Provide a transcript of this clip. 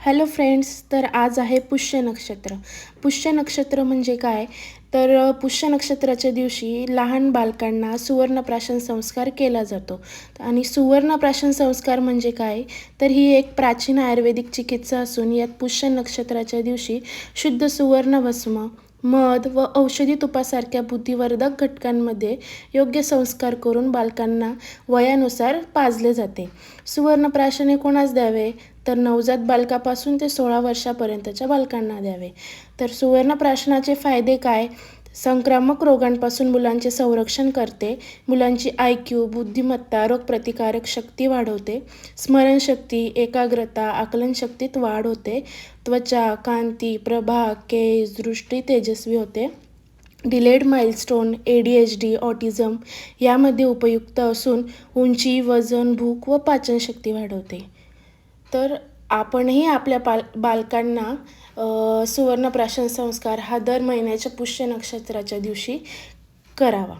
Hello friends, तर आज आहे पुष्य नक्षत्र. पुष्य नक्षत्र म्हणजे काय? तर पुष्य नक्षत्राच्या दिवशी लहान बालकांना सुवर्णप्राशन संस्कार केला जातो. आणि सुवर्णप्राशन संस्कार म्हणजे काय? तर ही एक प्राचीन आयुर्वेदिक चिकित्सा असून यात पुष्य नक्षत्राच्या दिवशी शुद्ध सुवर्ण भस्म, मध व औषधी तुपासारख्या बुद्धिवर्धक घटकांमध्ये योग्य संस्कार करून बालकांना वयानुसार पाजले जाते. सुवर्णप्राशन हे कोणास द्यावे? तर नवजात बालकापासून ते 16 वर्षापर्यंतच्या बालकांना द्यावे. तर सुवर्णप्राशनाचे फायदे काय? संक्रामक रोगांपासून मुलांचे संरक्षण करते, मुलांची IQ, बुद्धिमत्ता, रोगप्रतिकारक शक्ती वाढवते, स्मरणशक्ती, एकाग्रता, आकलनशक्तीत वाढ होते, त्वचा, कांती, प्रभा, केस, दृष्टी तेजस्वी होते, डिलेड माइलस्टोन, ADHD, ऑटिझम यामध्ये उपयुक्त असून उंची, वजन, भूक व पाचनशक्ती वाढवते. तर आपणही आपल्या बालकांना सुवर्णप्राशन संस्कार हा दर महिन्याच्या पुष्य नक्षत्राच्या दिवशी करावा.